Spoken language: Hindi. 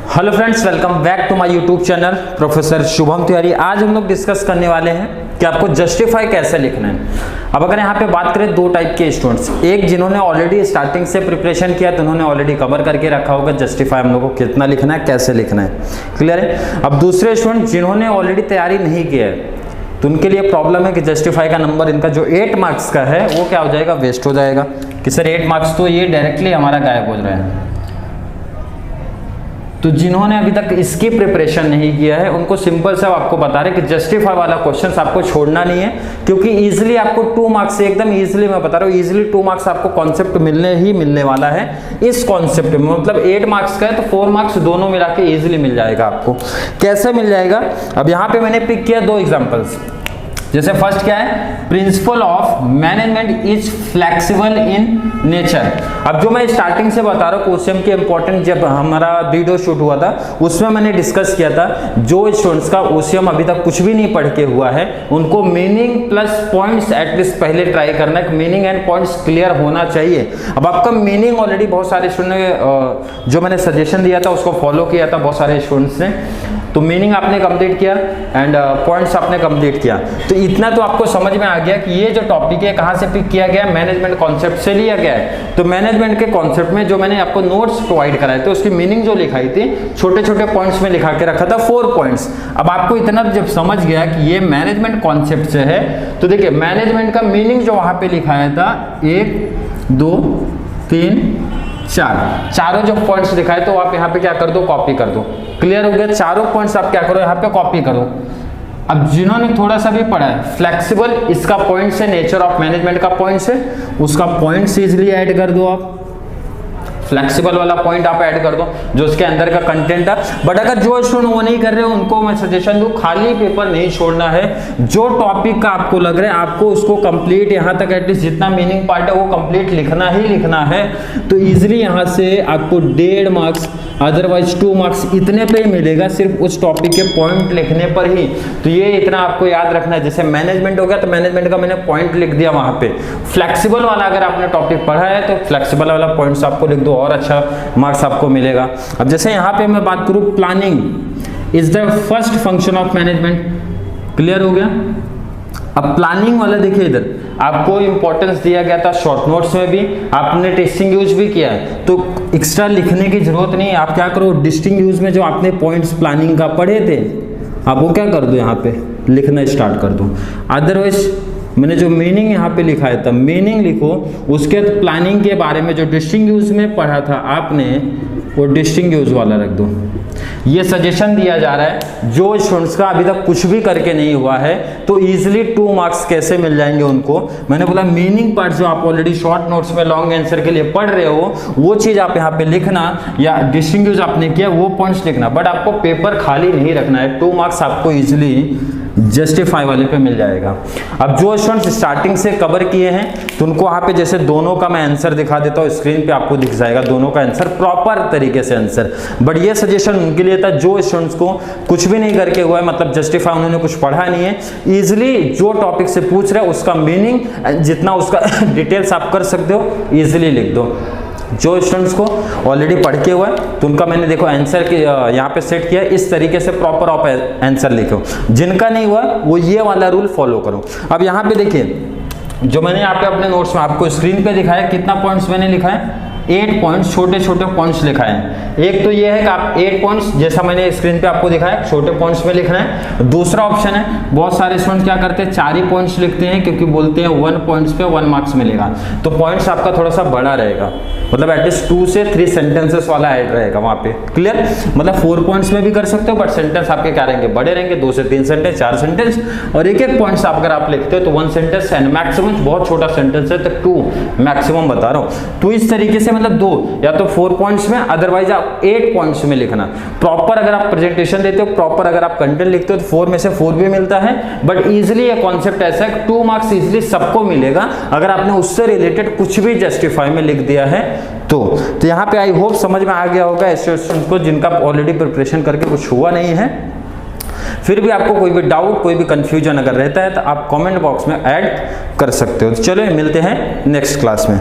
Hello friends, welcome back to my YouTube channel professor Shubham Tiwari. आज हम लोग डिस्कस करने वाले हैं कि आपको जस्टिफाई कैसे लिखना है। अब अगर यहाँ पे बात करें दो टाइप के स्टूडेंट्स, एक जिन्होंने ऑलरेडी स्टार्टिंग से प्रिपरेशन किया तो उन्होंने ऑलरेडी कवर करके रखा होगा जस्टिफाई हम लोग को कितना लिखना है, कैसे लिखना है, क्लियर है। अब दूसरे स्टूडेंट जिन्होंने ऑलरेडी तैयारी नहीं किया है तो उनके लिए प्रॉब्लम है कि जस्टिफाई का नंबर इनका जो 8 मार्क्स का है वो क्या हो जाएगा, वेस्ट हो जाएगा कि सर 8 मार्क्स तो ये डायरेक्टली हमारा गायब हो रहा है। तो जिन्होंने अभी तक इसकी प्रिपरेशन नहीं किया है उनको सिंपल सा आपको बता रहे कि जस्टिफाई वाला क्वेश्चंस आपको छोड़ना नहीं है, क्योंकि इजीली आपको 2 मार्क्स से एकदम इजीली मैं बता रहा हूँ, इजीली 2 मार्क्स आपको कॉन्सेप्ट मिलने वाला है। इस कॉन्सेप्ट में मतलब 8 मार्क्स का है तो 4 मार्क्स दोनों मिला के इजीली मिल जाएगा आपको। कैसे मिल जाएगा, अब यहाँ पे मैंने पिक किया 2 एग्जाम्पल्स। जैसे फर्स्ट क्या है, principle of management is flexible in nature. अब जो मैं स्टार्टिंग से बता रहा हूँ क्वेश्चन के इंपॉर्टेंट, जब हमारा वीडियो शूट हुआ था उसमें मैंने डिस्कस किया था जो स्टूडेंट्स का ओसीएम अभी तक कुछ भी नहीं पढ़ के हुआ है उनको मीनिंग प्लस पॉइंट्स एटलीस्ट पहले ट्राई करना है। मीनिंग एंड पॉइंट्स क्लियर होना चाहिए। अब आपका मीनिंग ऑलरेडी बहुत सारे स्टूडेंट ने जो मैंने सजेशन दिया था उसको फॉलो किया था बहुत सारे स्टूडेंट्स ने, तो मीनिंग आपने कंप्लीट किया एंड पॉइंट्स आपने कंप्लीट किया। तो इतना तो आपको समझ में आ गया कि ये जो टॉपिक है कहाँ से पिक किया गया है, मैनेजमेंट कॉन्सेप्ट से लिया गया है। तो मैनेजमेंट के कॉन्सेप्ट में जो मैंने आपको नोट्स प्रोवाइड कराए थे उसकी मीनिंग जो लिखाई थी छोटे छोटे पॉइंट्स में लिखा के रखा था 4 पॉइंट्स। अब आपको इतना जब समझ गया कि ये मैनेजमेंट कॉन्सेप्ट से है तो देखिए मैनेजमेंट का मीनिंग जो वहां पे लिखाया था 1 2 3 4 चारों जो पॉइंट्स दिखाए तो आप यहाँ पे क्या कर दो, कॉपी कर दो। क्लियर हो गया, चारों पॉइंट्स आप क्या करो यहाँ पे कॉपी करो। अब जिन्होंने थोड़ा सा भी पढ़ा है फ्लेक्सिबल, इसका पॉइंट्स है, नेचर ऑफ मैनेजमेंट का पॉइंट्स है, उसका पॉइंट्स इजीली ऐड कर दो आप। फ्लेक्सिबल वाला पॉइंट आप ऐड कर दो जो उसके अंदर का कंटेंट है। बट अगर जो स्टूडेंट वो नहीं कर रहे हो उनको मैं सजेशन दूं खाली पेपर नहीं छोड़ना है। जो टॉपिक का आपको लग रहा है आपको उसको कंप्लीट यहाँ तक एटलीस्ट जितना मीनिंग पार्ट है वो कंप्लीट लिखना ही लिखना है। तो इजीली यहाँ से आपको 1.5 मार्क्स अदरवाइज 2 मार्क्स इतने पे ही मिलेगा सिर्फ उस टॉपिक के पॉइंट लिखने पर ही। तो ये इतना आपको याद रखना है। जैसे मैनेजमेंट हो गया तो मैनेजमेंट का मैंने पॉइंट लिख दिया वहां पे। फ्लेक्सिबल वाला अगर आपने टॉपिक पढ़ा है तो फ्लेक्सिबल वाला पॉइंट्स आपको लिख दो और अच्छा मार्क्स आपको मिलेगा। अब जैसे यहाँ पे मैं बात करूं, planning is the first function of management. Clear हो गया। अब प्लानिंग वाला देखिए इधर आपको इंपॉर्टेंस दिया गया था शॉर्ट नोट्स में भी, आपने टेस्टिंग यूज भी किया है तो एक्स्ट्रा लिखने की जरूरत नहीं है। आप क्या करो, डिस्टिंग यूज में जो आपने पॉइंट्स प्लानिंग का पढ़े थे आप वो क्या कर दो, यहाँ पे लिखना स्टार्ट कर दो। अदरवाइज मैंने जो मीनिंग यहाँ पे लिखाया था मीनिंग लिखो, उसके बाद प्लानिंग के बारे में जो डिस्टिंग यूज में पढ़ा था आपने वो डिस्टिंग यूज वाला रख दो। ये सजेशन दिया जा रहा है जो स्टूडेंट्स का अभी तक कुछ भी करके नहीं हुआ है तो इजीली 2 मार्क्स कैसे मिल जाएंगे उनको। मैंने बोला मीनिंग पार्ट जो आप ऑलरेडी शॉर्ट नोट्स में लॉन्ग आंसर के लिए पढ़ रहे हो वो चीज आप यहाँ पे लिखना, या डिस्टिंग यूज आपने किया वो पॉइंट्स लिखना। बट आपको पेपर खाली नहीं रखना है, 2 मार्क्स आपको इजिली जस्टिफाई वाले पे मिल जाएगा। अब जो स्टूडेंट्स स्टार्टिंग से कवर किए हैं तो उनको वहाँ पे जैसे दोनों का मैं आंसर दिखा देता हूँ, स्क्रीन पे आपको दिख जाएगा दोनों का आंसर प्रॉपर तरीके से आंसर। बट ये सजेशन उनके लिए था जो स्टूडेंट्स को कुछ भी नहीं करके हुआ है, मतलब जस्टिफाई उन्होंने कुछ पढ़ा नहीं है, इजिली जो टॉपिक से पूछ रहे हैं उसका मीनिंग जितना उसका डिटेल्स आप कर सकते हो इजिली लिख दो। जो स्टूडेंट्स को ऑलरेडी पढ़ के हुआ है तो उनका मैंने देखो आंसर के यहाँ पे सेट किया, इस तरीके से प्रॉपर आप आंसर लिखो। जिनका नहीं हुआ वो ये वाला रूल फॉलो करो। अब यहाँ पे देखिए जो मैंने यहाँ पे अपने नोट्स में आपको स्क्रीन पे दिखाया, कितना पॉइंट्स मैंने लिखा है, 8 पॉइंट्स, छोटे छोटे पॉइंट्स लिखा है। एक तो ये है कि आप 8 पॉइंट्स जैसा मैंने स्क्रीन पे आपको दिखाया छोटे पॉइंट्स में लिखना है। दूसरा ऑप्शन है बहुत सारे स्टूडेंट्स क्या करते हैं 4 ही पॉइंट्स लिखते हैं क्योंकि बोलते हैं 1 पॉइंट्स पे 1 मार्क्स मिलेगा। तो पॉइंट्स आपका थोड़ा सा बड़ा रहेगा, मतलब एटलीस्ट 2 से 3 सेंटेंसेस वाला ऐड रहेगा वहां पे। क्लियर, मतलब 4 पॉइंट्स में भी कर सकते हो बट सेंटेंस आपके क्या रहेंगे, बड़े रहेंगे, 2 से 3 सेंटेंस, 4 सेंटेंस। और एक पॉइंट्स अगर आप लिखते हो तो 1 सेंटेंस एंड मैक्सिमम बहुत छोटा सेंटेंस है तो 2 मैक्सिमम बता रहा हूँ। तो इस तरीके से मतलब 2 या तो 4 पॉइंट्स में, अदरवाइज आप 8 पॉइंट्स में लिखना। प्रॉपर अगर आप प्रेजेंटेशन देते हो, प्रॉपर अगर आप कंटेंट लिखते हो तो 4 में से 4 भी मिलता है। बट इजीली ये कॉन्सेप्ट ऐसा है 2 मार्क्स इजीली सबको मिलेगा अगर आपने उससे रिलेटेड कुछ भी जस्टिफाई में लिख दिया है तो यहाँ पे आई होप समझ में आ गया होगा ऐसे स्टूडेंट्स को जिनका ऑलरेडी प्रिपरेशन करके कुछ हुआ नहीं है। फिर भी आपको कोई भी डाउट, कोई भी कंफ्यूजन अगर रहता है तो आप कमेंट बॉक्स में ऐड कर सकते हो। चलो मिलते हैं नेक्स्ट क्लास में।